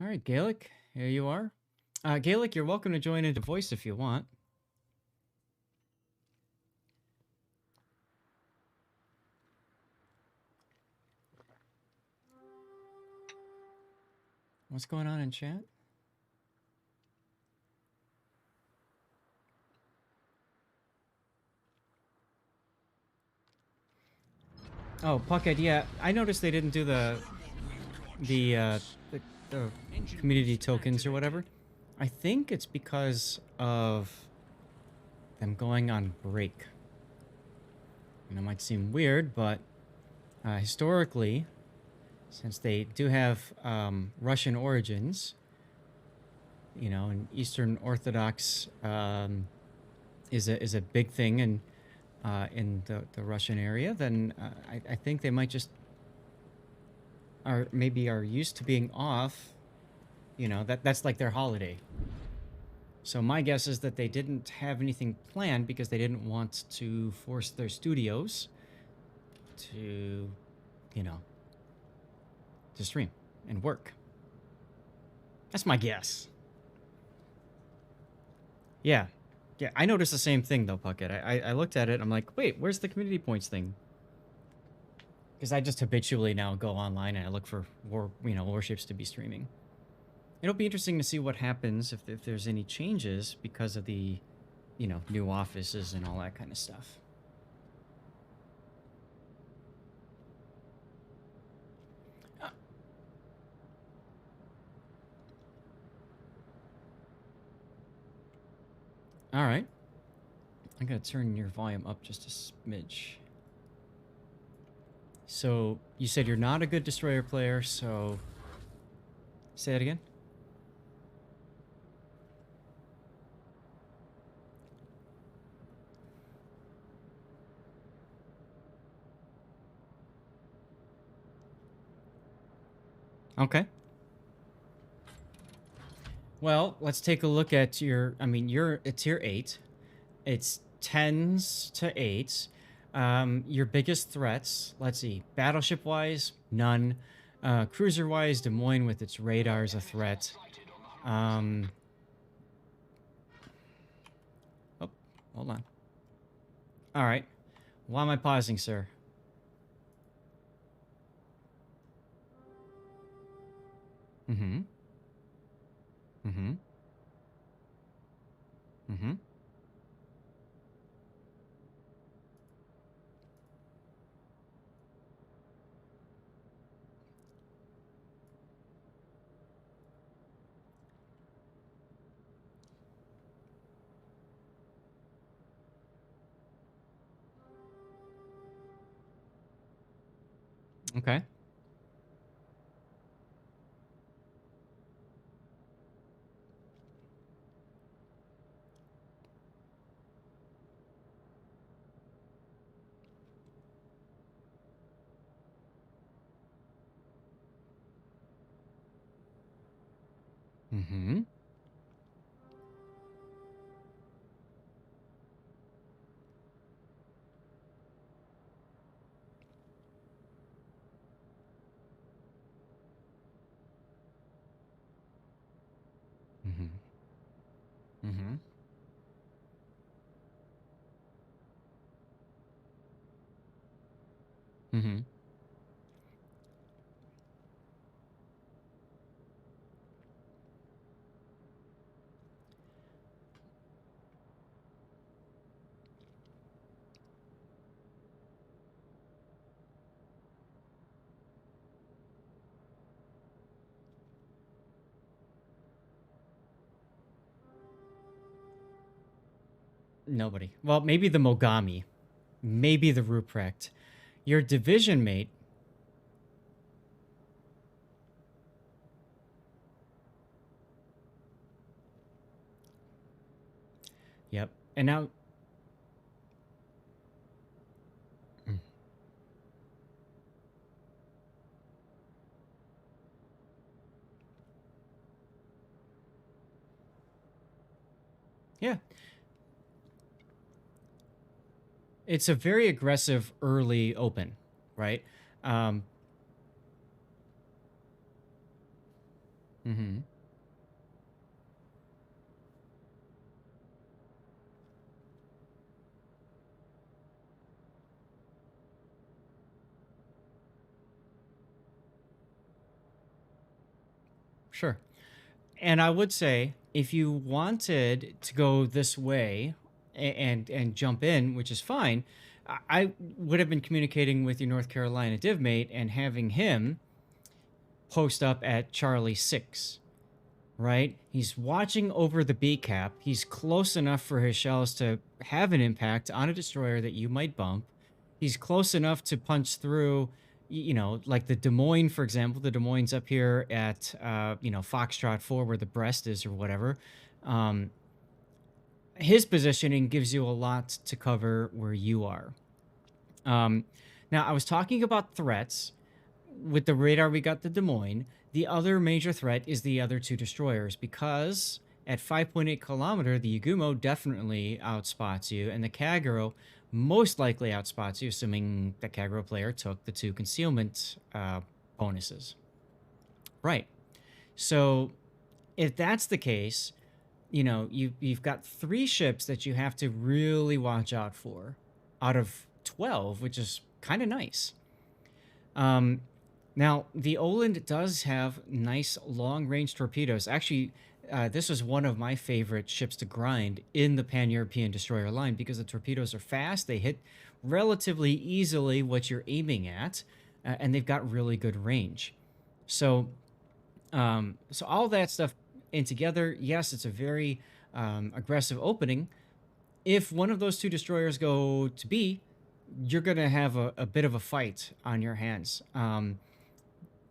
All right, Gaelic, here you are. Gaelic, you're welcome to join into voice if you want. What's going on in chat? Oh, Puckhead, yeah, I noticed they didn't do the, uh, the, the community tokens or whatever. I think it's because of them going on break. And it might seem weird, but historically, since they do have Russian origins, you know, and Eastern Orthodox is a big thing in the Russian area, then I think they might just are used to being off. You know, that's like their holiday. So my guess is that they didn't have anything planned because they didn't want to force their studios to, you know, to stream and work. That's my guess. Yeah. Yeah, I noticed the same thing though, Puckett. I looked at it, I'm like, wait, where's the community points thing? Because I just habitually now go online and I look for warships to be streaming. It'll be interesting to see what happens if there's any changes because of the, new offices and all that kind of stuff. All right. I'm going to turn your volume up just a smidge. So, you said you're not a good destroyer player, so... Say that again? Okay. Well, let's take a look at your... I mean, it's tier 8. It's 10s to 8s. Your biggest threats, let's see. Battleship-wise, none. Cruiser-wise, Des Moines with its radar is a threat. Oh, hold on. All right. Why am I pausing, sir? Mm-hmm. Mm-hmm. Mm-hmm. Okay. Mm-hmm. Mm-hmm. Mm-hmm. Mm-hmm. Nobody. Well, maybe the Mogami. Maybe the Ruprecht. Your division mate. Yep. And now... Mm. Yeah. It's a very aggressive early open, right? Mm-hmm. Mm-hmm. Sure. And I would say if you wanted to go this way and jump in, which is fine, I would have been communicating with your North Carolina div mate and having him post up at Charlie 6, right? He's watching over the B cap. He's close enough for his shells to have an impact on a destroyer that you might bump. He's close enough to punch through, you know, like the Des Moines, for example. The Des Moines up here at, you know, Foxtrot 4, where the breast is or whatever. Um, his positioning gives you a lot to cover where you are. Um, Now, I was talking about threats. With the radar, we got the Des Moines. The other major threat is the other two destroyers because at 5.8 kilometer, the Yagumo definitely outspots you, and the Kagero most likely outspots you, assuming the Kagero player took the two concealment bonuses. Right. So if that's the case, you know, you've got three ships that you have to really watch out for out of 12, which is kind of nice. Um, Now, the Oland does have nice long-range torpedoes. Actually, this was one of my favorite ships to grind in the Pan-European destroyer line because the torpedoes are fast. They hit relatively easily what you're aiming at, and they've got really good range. So, so all that stuff in together, yes, it's a very aggressive opening. If one of those two destroyers go to B, you're going to have a bit of a fight on your hands.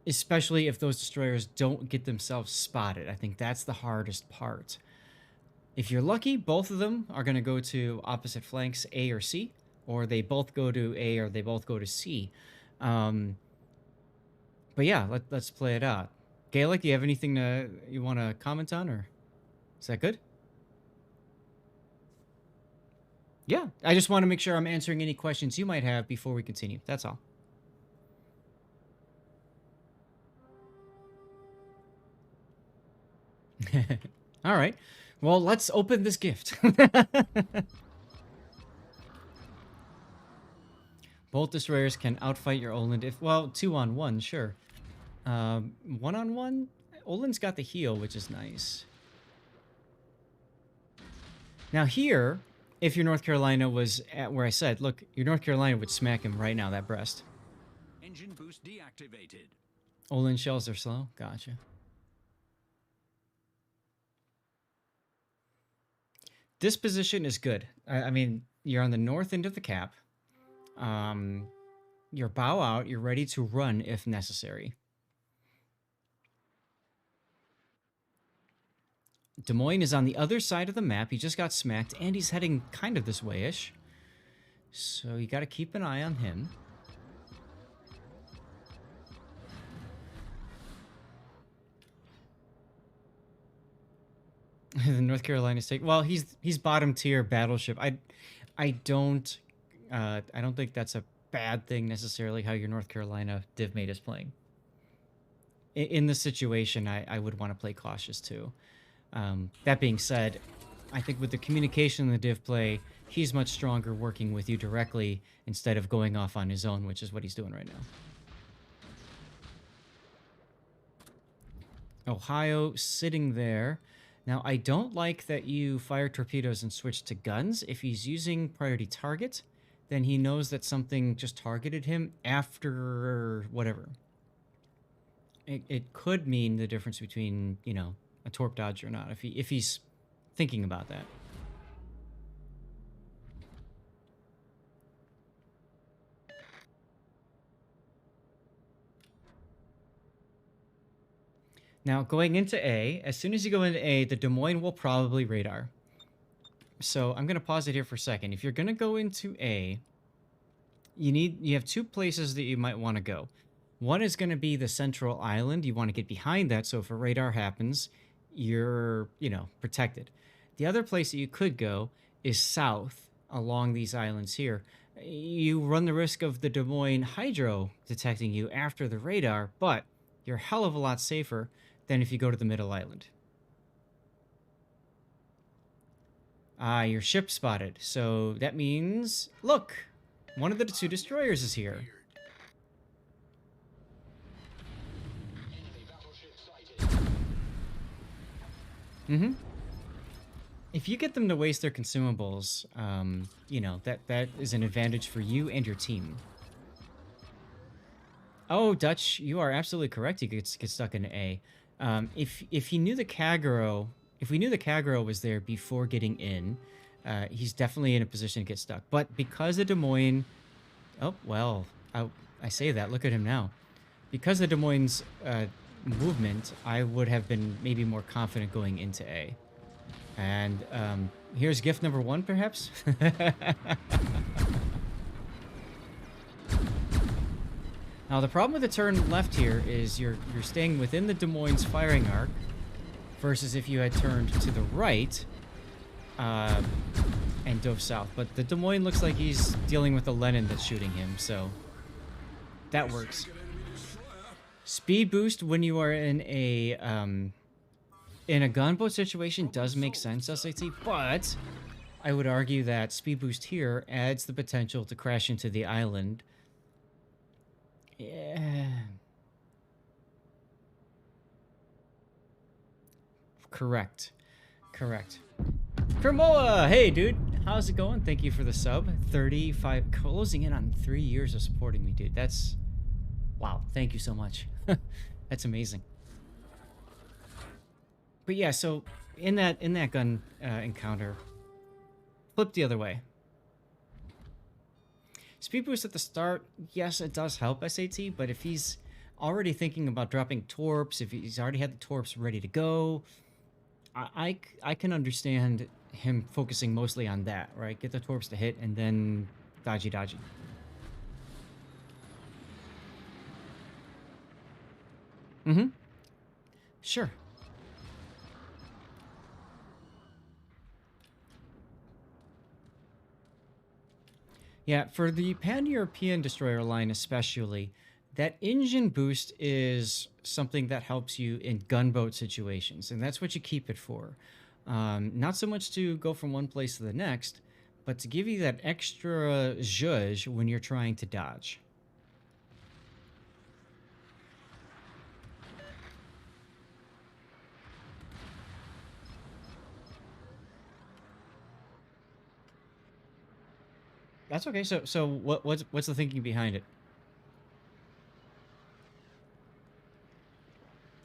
Especially if those destroyers don't get themselves spotted. I think that's the hardest part. If you're lucky, both of them are going to go to opposite flanks, A or C, or they both go to A or they both go to C. But yeah, let's play it out. Gaelic, do you have anything you want to comment on, or is that good? Yeah, I just want to make sure I'm answering any questions you might have before we continue. That's all. All right. Well, let's open this gift. Both destroyers can outfight your Oland if, well, 2-on-1, sure. 1-on-1, Oland's got the heal, which is nice. Now here, if your North Carolina was at where I said, look, your North Carolina would smack him right now, that breast. Engine boost deactivated. Oland shells are slow. Gotcha. This position is good. I mean, you're on the north end of the cap. You're bow out. You're ready to run if necessary. Des Moines is on the other side of the map. He just got smacked, and he's heading kind of this way-ish. So you got to keep an eye on him. The North Carolina State. Well, he's bottom tier battleship. I don't think that's a bad thing necessarily. How your North Carolina div mate is playing. In this situation, I would want to play cautious too. That being said, I think with the communication in the div play, he's much stronger working with you directly instead of going off on his own, which is what he's doing right now. Ohio sitting there. Now, I don't like that you fire torpedoes and switch to guns. If he's using priority target, then he knows that something just targeted him after whatever. It could mean the difference between, you know, a torp dodge or not, if he's thinking about that. Now, going into A, as soon as you go into A, the Des Moines will probably radar. So I'm going to pause it here for a second. If you're going to go into A, you have two places that you might want to go. One is going to be the central island. You want to get behind that, so if a radar happens, you're, you know, protected. The other place that you could go is south along these islands here. You run the risk of the Des Moines hydro detecting you after the radar, but you're a hell of a lot safer than if you go to the middle island. Ah, your ship spotted. So that means, look, one of the two destroyers is here. Mm-hmm. If you get them to waste their consumables, you know, that is an advantage for you and your team. Oh, Dutch, you are absolutely correct. He gets stuck in A. If he knew the Kagero, if we knew the Kagero was there before getting in, he's definitely in a position to get stuck. But because the Des Moines, oh well, I say that. Look at him now. Because of Des Moines' movement, I would have been maybe more confident going into A. And here's gift number 1, perhaps. Now, the problem with the turn left here is you're staying within the Des Moines firing arc, versus if you had turned to the right and dove south. But the Des Moines looks like he's dealing with the Lenin that's shooting him, so that works. Speed boost when you are in a gunboat situation does make sense, SAT, but I would argue that speed boost here adds the potential to crash into the island. Yeah. Correct. Kermoa! Hey, dude. How's it going? Thank you for the sub. 35. Closing in on 3 years of supporting me, dude. That's... Wow. Thank you so much. That's amazing. But yeah, so in that gun encounter, flip the other way. Speed boost at the start, yes, it does help SAT, but if he's already thinking about dropping torps, if he's already had the torps ready to go, I can understand him focusing mostly on that, right? Get the torps to hit and then dodgy. Mm-hmm. Sure. Yeah, for the Pan-European destroyer line especially, that engine boost is something that helps you in gunboat situations, and that's what you keep it for. Not so much to go from one place to the next, but to give you that extra zhuzh when you're trying to dodge. That's okay. So what's the thinking behind it?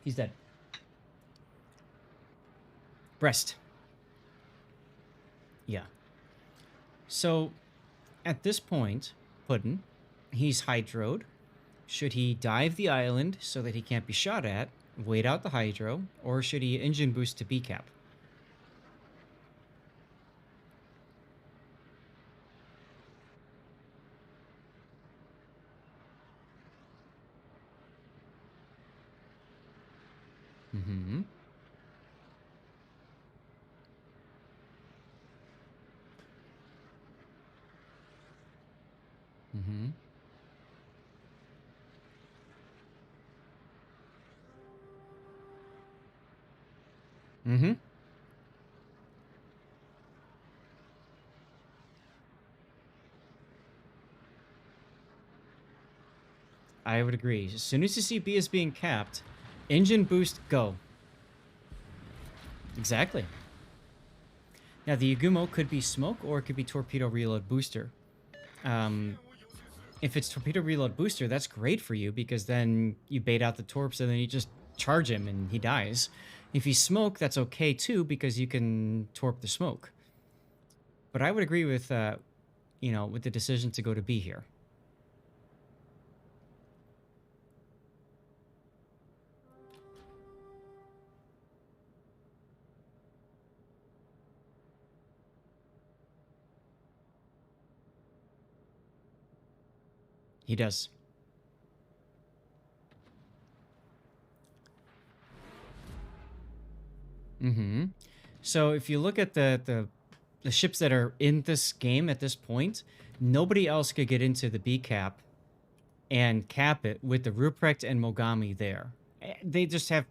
He's dead. Breast. Yeah. So at this point, Puddin, he's hydroed. Should he dive the island so that he can't be shot at, wait out the hydro, or should he engine boost to B cap? Mm-hmm. Mm-hmm. Mm-hmm. I would agree. As soon as you see B is being capped, engine boost, go. Exactly. Now, the Yagumo could be smoke or it could be torpedo reload booster. If it's torpedo reload booster, that's great for you because then you bait out the torps and then you just charge him and he dies. If he's smoke, that's okay too because you can torp the smoke. But I would agree with, you know, with the decision to go to B here. He does. Mm-hmm. So if you look at the ships that are in this game at this point, nobody else could get into the B cap and cap it with the Ruprecht and Mogami there. They just have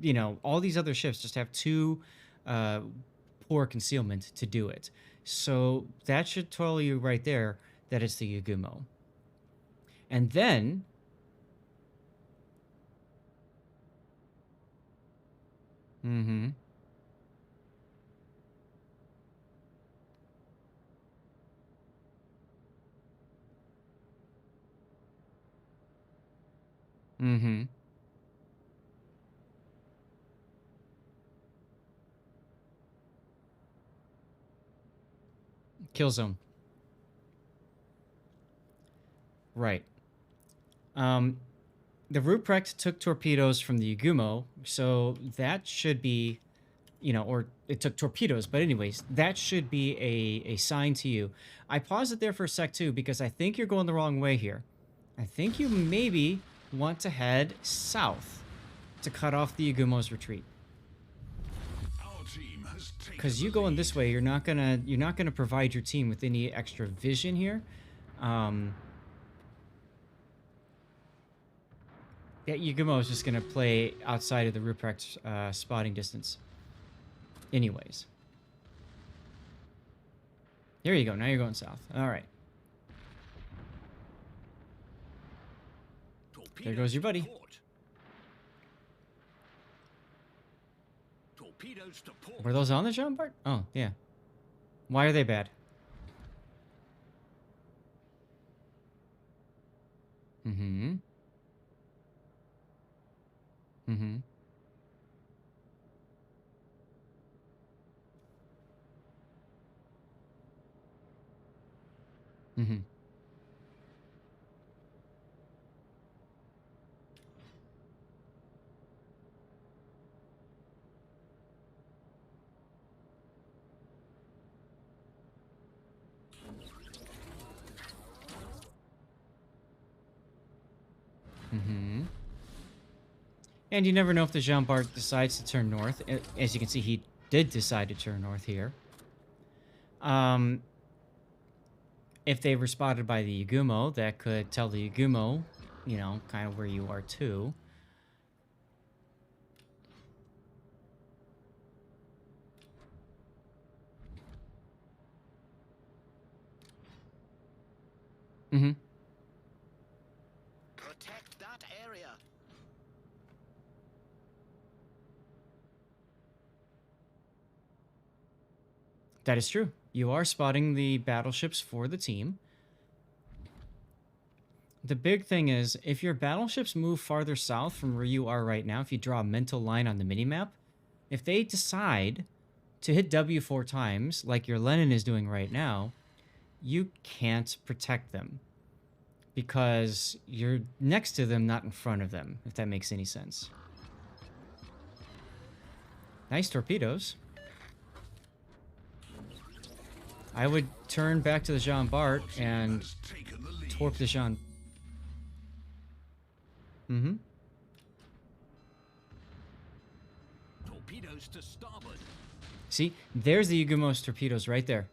you know, all these other ships just have too poor concealment to do it. So that should tell you right there that it's the Yagumo. And then... Mm-hmm. Mm-hmm. Kill zone. Right. Um, the Ruprecht took torpedoes from the Yagumo, so that should be, you know, or it took torpedoes, but anyways, that should be a sign to you. I paused it there for a sec too, because I think you're going the wrong way here. I think you maybe want to head south to cut off the Yagumo's retreat. Because you going this way, you're not gonna provide your team with any extra vision here. Yeah, Yagumo is just gonna play outside of the Ruprecht spotting distance. Anyways. There you go. Now you're going south. All right. There goes your buddy. Were those on the Jean Bart? Oh, yeah. Why are they bad? Mm-hmm. Mm-hmm. Mm-hmm. Mm-hmm. And you never know if the Jean Bart decides to turn north. As you can see, he did decide to turn north here. If they were spotted by the Yagumo, that could tell the Yagumo, you know, kind of where you are too. Mm-hmm. Protect that area. That is true. You are spotting the battleships for the team. The big thing is, if your battleships move farther south from where you are right now, if you draw a mental line on the minimap, if they decide to hit W 4 times, like your Lenin is doing right now, you can't protect them. Because you're next to them, not in front of them, if that makes any sense. Nice torpedoes. I would turn back to the Jean Bart and torp the Jean. Mm-hmm. Torpedoes to starboard. See, there's the Yagumo's torpedoes right there.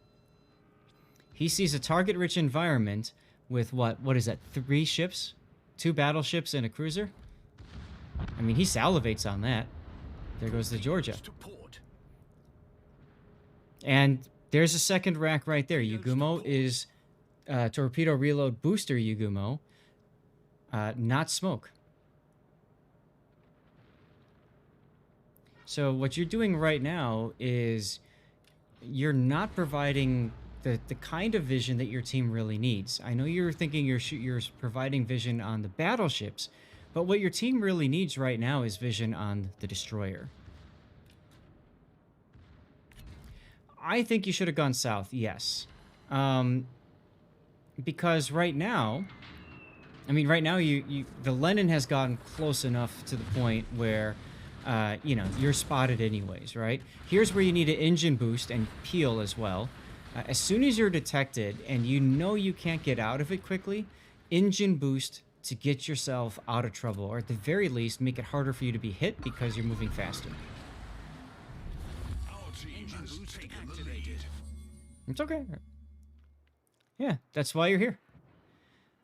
He sees a target-rich environment with what is that? 3 ships? 2 battleships and a cruiser? I mean, he salivates on that. There goes the Georgia. And there's a second rack right there. Yagumo is torpedo reload booster Yagumo, not smoke. So what you're doing right now is you're not providing the kind of vision that your team really needs. I know you're thinking you're providing vision on the battleships, but what your team really needs right now is vision on the destroyer. I think you should have gone south, yes. Because right now, I mean, right now the Lenin has gotten close enough to the point where, you know, you're spotted anyways, right? Here's where you need an engine boost and peel as well. As soon as you're detected and you know you can't get out of it quickly, engine boost to get yourself out of trouble, or at the very least, make it harder for you to be hit because you're moving faster. It's okay. Yeah, that's why you're here.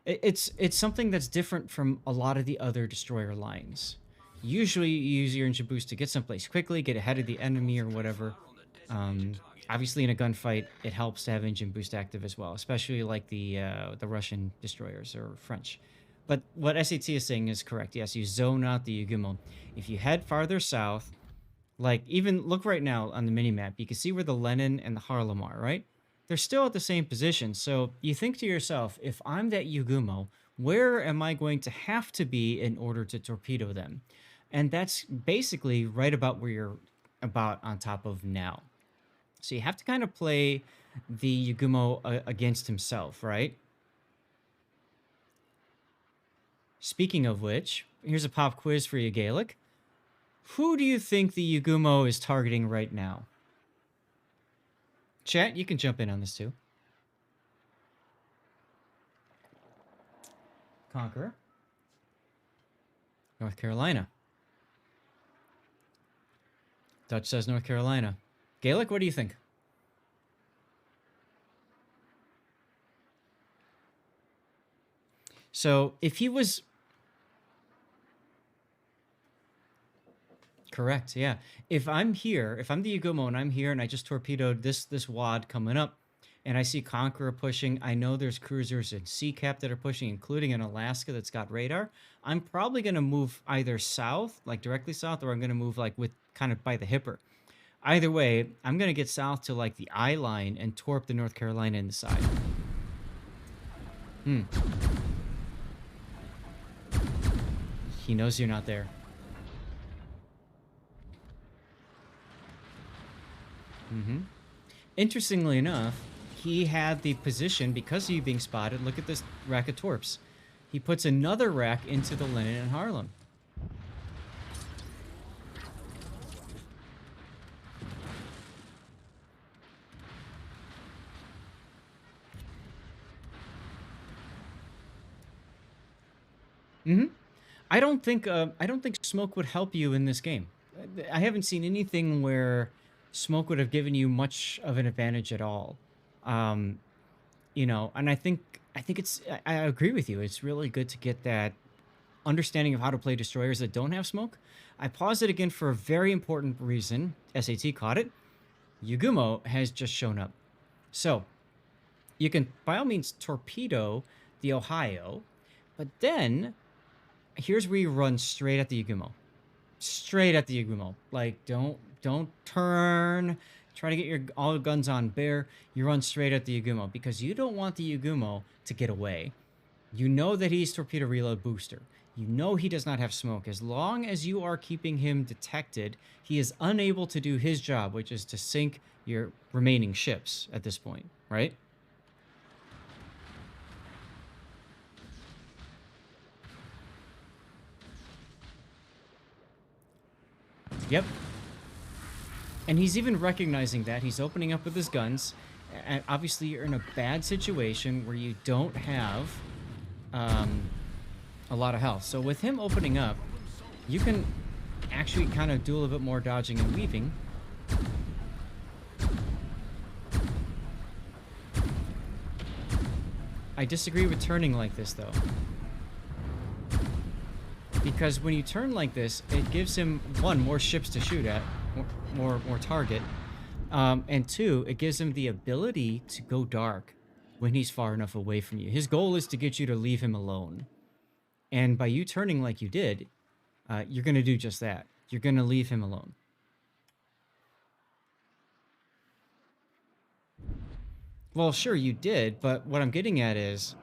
It's something that's different from a lot of the other destroyer lines. Usually you use your engine boost to get someplace quickly, get ahead of the enemy or whatever. Obviously in a gunfight, it helps to have engine boost active as well, especially like the Russian destroyers or French. But what SAT is saying is correct. Yes, you zone out the Yugumo. If you head farther south, like even look right now on the minimap, you can see where the Lenin and the Harlem are, right? They're still at the same position. So you think to yourself, if I'm that Yugumo, where am I going to have to be in order to torpedo them? And that's basically right about where you're about on top of now. So you have to kind of play the Yugumo against himself, right? Speaking of which, here's a pop quiz for you, Gaelic. Who do you think the Yugumo is targeting right now? Chat, you can jump in on this too. Conqueror. North Carolina. Dutch says North Carolina. Gaelic, what do you think? So if he was correct, yeah. If I'm here, if I'm the Yugumo and I'm here and I just torpedoed this wad coming up, and I see Conqueror pushing, I know there's cruisers and Sea Cap that are pushing, including an Alaska that's got radar. I'm probably gonna move either south, like directly south, or I'm gonna move like with kind of by the hipper. Either way, I'm gonna get south to like the eye line and torp the North Carolina in the side. He knows you're not there. Interestingly enough, he had the position because of you being spotted. Look at this rack of torps. He puts another rack into the Lenin and Harlem. I don't think smoke would help you in this game. I haven't seen anything where smoke would have given you much of an advantage at all. You know, and I think I agree with you. It's really good to get that understanding of how to play destroyers that don't have smoke. I paused it again for a very important reason. SAT caught it. Yugumo has just shown up. So, you can by all means torpedo the Ohio, but then here's where you run straight at the Yugumo. Straight at the Yugumo. Like don't turn, try to get your all the guns on bear. You run straight at the Yugumo because you don't want the Yugumo to get away. You know that he's torpedo reload booster. You know he does not have smoke. As long as you are keeping him detected, he is unable to do his job, which is to sink your remaining ships at this point, right? Yep. And he's even recognizing that. He's opening up with his guns. And obviously, you're in a bad situation where you don't have a lot of health. So with him opening up, you can actually kind of do a little bit more dodging and weaving. I disagree with turning like this, though. Because when you turn like this, it gives him, one, more ships to shoot at, more target. And two, it gives him the ability to go dark when he's far enough away from you. His goal is to get you to leave him alone. And by you turning like you did, you're going to do just that. You're going to leave him alone. Well, sure, you did, but what I'm getting at is,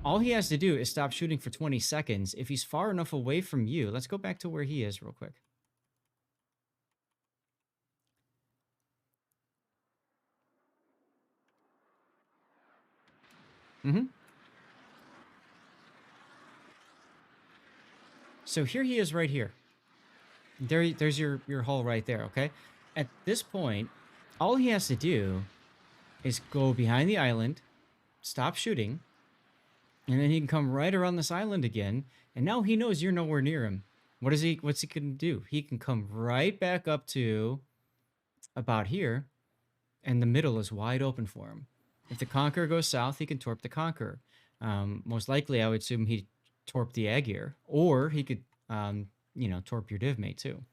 all he has to do is stop shooting for 20 seconds. If he's far enough away from you, let's go back to where he is real quick. So here he is right here. There's your hull right there, okay? At this point, all he has to do is go behind the island, stop shooting, and then he can come right around this island again, and now he knows you're nowhere near him. What's he gonna do? He can come right back up to about here, and the middle is wide open for him. If the Conqueror goes south, he can torp the Conqueror. Most likely, I would assume he'd torp the Aegir, or he could torp your div mate too.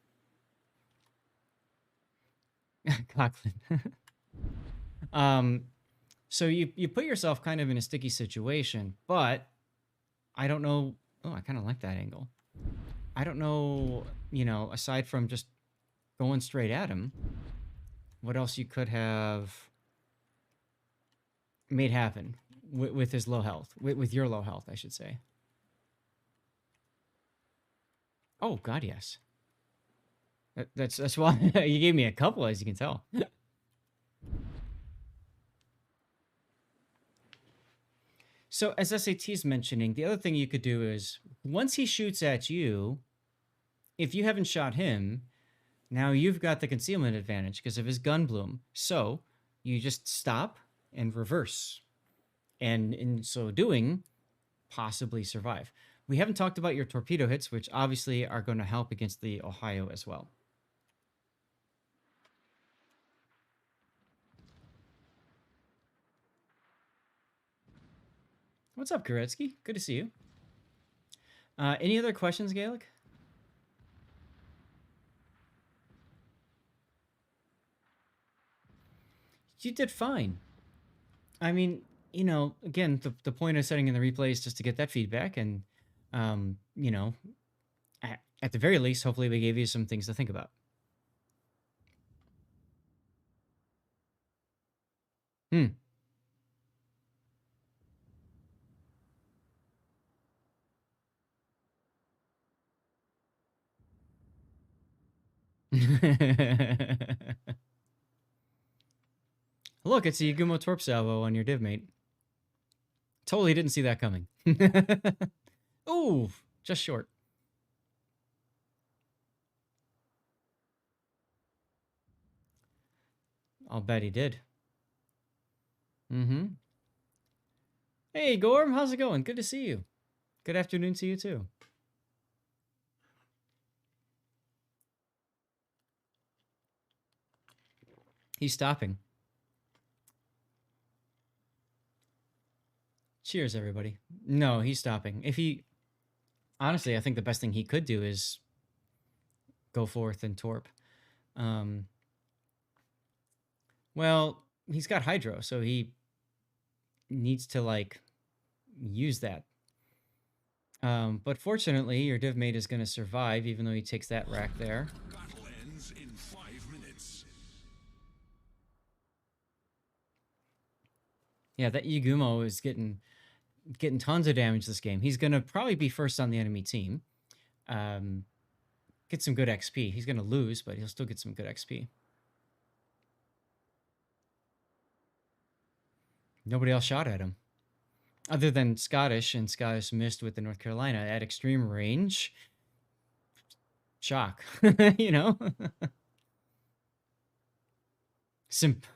Coughlin. So you put yourself kind of in a sticky situation, but I don't know. Oh, I kind of like that angle. I don't know, aside from just going straight at him, what else you could have made happen with his low health, with your low health, I should say. Oh God, yes. That's why you gave me a couple, as you can tell. So as SAT is mentioning, the other thing you could do is once he shoots at you, if you haven't shot him, now you've got the concealment advantage because of his gun bloom. So you just stop and reverse. And in so doing, possibly survive. We haven't talked about your torpedo hits, which obviously are going to help against the Ohio as well. What's up, Koretsky? Good to see you. Any other questions, Gaelic? You did fine. I mean, again, the point of setting in the replay is just to get that feedback, and at the very least, hopefully we gave you some things to think about. Hmm. Look, it's a Yagumo Torp salvo on your div mate. Totally didn't see that coming. Ooh, just short. I'll bet he did. Mm-hmm. Hey, Gorm, how's it going? Good to see you. Good afternoon to you, too. He's stopping. Cheers, everybody. No, he's stopping. If he... Honestly, I think the best thing he could do is go forth and torp. Well, he's got Hydro, so he needs to, use that. But fortunately, your div mate is going to survive, even though he takes that rack there. Battle ends in 5 minutes. Yeah, that Yagumo is getting tons of damage this game. He's going to probably be first on the enemy team. Get some good XP. He's going to lose, but he'll still get some good XP. Nobody else shot at him. Other than Scottish, and Scottish missed with the North Carolina at extreme range. Shock. Simp.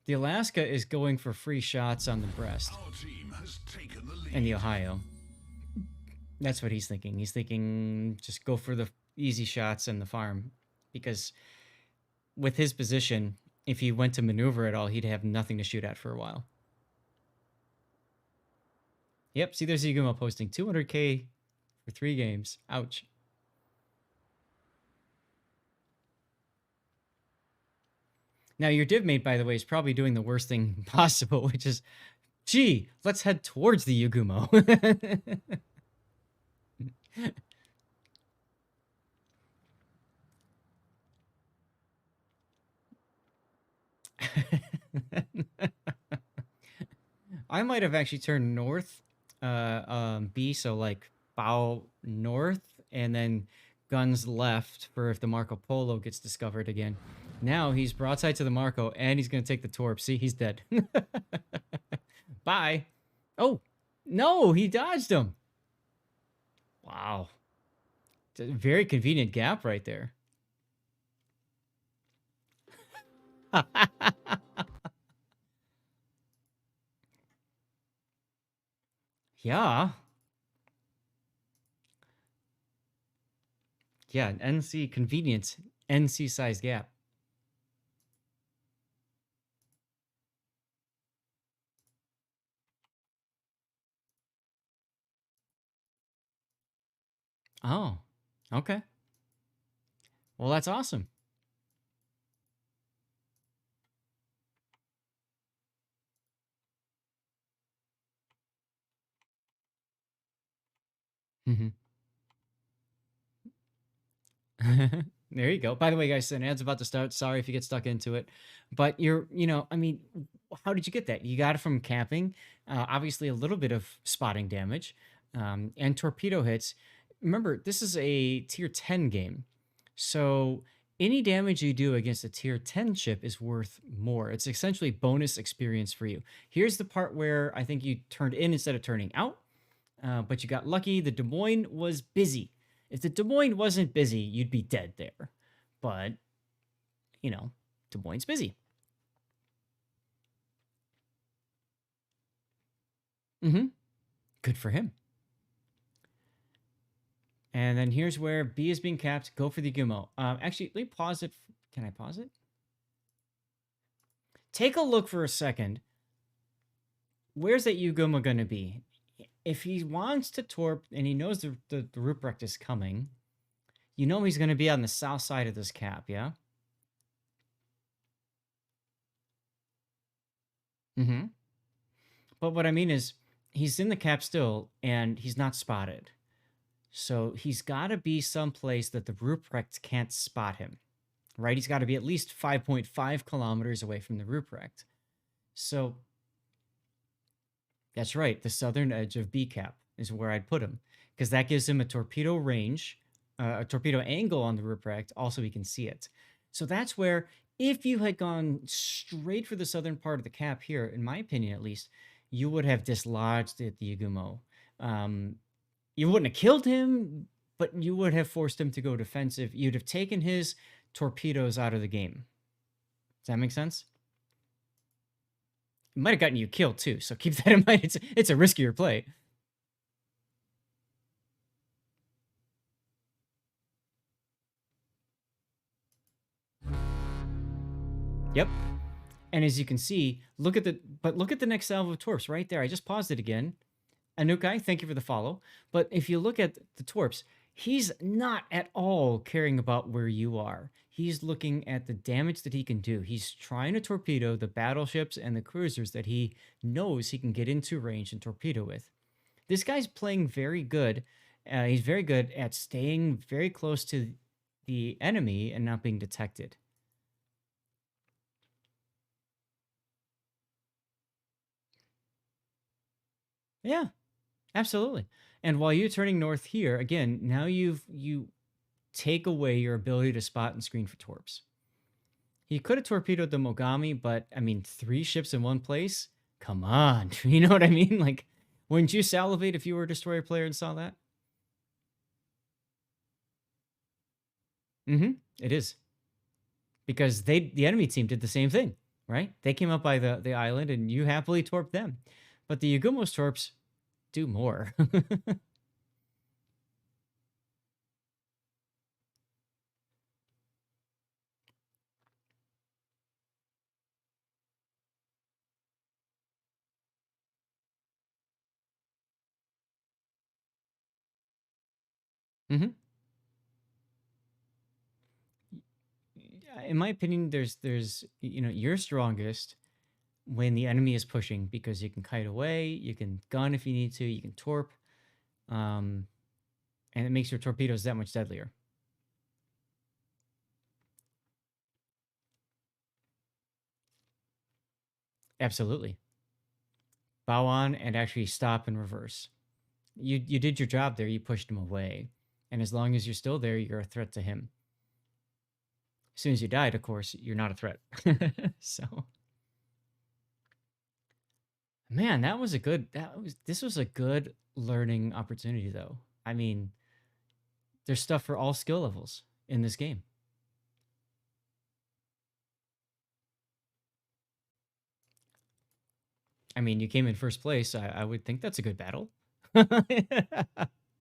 The Alaska is going for free shots on the breast. Our team has taken the lead. And the Ohio. That's what he's thinking. He's thinking just go for the easy shots and the farm. Because with his position, if he went to maneuver at all, he'd have nothing to shoot at for a while. Yep, see, there's Yagumo posting 200K for 3 games. Ouch. Now, your div mate, by the way, is probably doing the worst thing possible, which is, gee, let's head towards the Yagumo. I might have actually turned north, B, so bow north, and then guns left for if the Marco Polo gets discovered again. Now he's broadside to the Marco, and he's going to take the torp. See, he's dead. Bye. Oh, no, he dodged him. Wow. It's a very convenient gap right there. Yeah. Yeah, an NC convenience, NC size gap. Oh, okay. Well, that's awesome. Mhm. There you go. By the way, guys, an ad's about to start. Sorry if you get stuck into it, but I mean, how did you get that? You got it from camping. Obviously, a little bit of spotting damage, and torpedo hits. Remember, this is a tier 10 game, so any damage you do against a tier 10 ship is worth more. It's essentially bonus experience for you. Here's the part where I think you turned in instead of turning out. But you got lucky. The Des Moines was busy. If the Des Moines wasn't busy, you'd be dead there. But, you know, Des Moines busy. Mm-hmm. Good for him. And then here's where B is being capped. Go for the Gumo. Actually, let me pause it. Can I pause it? Take a look for a second. Where's that Yuguma going to be? If he wants to torp and he knows the Ruprecht is coming, you know he's going to be on the south side of this cap, yeah? Mm-hmm. But what I mean is, he's in the cap still, and he's not spotted. So he's got to be someplace that the Ruprecht can't spot him, right? He's got to be at least 5.5 kilometers away from the Ruprecht. So that's right. The southern edge of B cap is where I'd put him, because that gives him a torpedo range, a torpedo angle on the Ruprecht. Also, he can see it. So that's where, if you had gone straight for the southern part of the cap here, in my opinion at least, you would have dislodged the Yagumo. You wouldn't have killed him, but you would have forced him to go defensive. You'd have taken his torpedoes out of the game. Does that make sense? It might have gotten you killed too, so keep that in mind. It's a riskier play. Yep. And as you can see, look at the next salvo of torps right there. I just paused it again. Anukai, thank you for the follow. But if you look at the torps, he's not at all caring about where you are. He's looking at the damage that he can do. He's trying to torpedo the battleships and the cruisers that he knows he can get into range and torpedo with. This guy's playing very good. He's very good at staying very close to the enemy and not being detected. Yeah, absolutely. And while you're turning north here, again, now you take away your ability to spot and screen for torps. He could have torpedoed the Mogami, but I mean, 3 ships in one place? Come on. You know what I mean? Like, wouldn't you salivate if you were a destroyer player and saw that? Mm-hmm. It is. Because the enemy team did the same thing, right? They came up by the island and you happily torped them. But the Yagumo's torps do more. Mm-hmm. In my opinion, there's you're strongest when the enemy is pushing because you can kite away, you can gun if you need to, you can torp, and it makes your torpedoes that much deadlier. Absolutely. Bow on and actually stop and reverse. You did your job there. You pushed him away, and as long as you're still there, you're a threat to him. As soon as you died, of course, you're not a threat. So, man, this was a good learning opportunity, though. I mean, there's stuff for all skill levels in this game. I mean, you came in first place. I would think that's a good battle.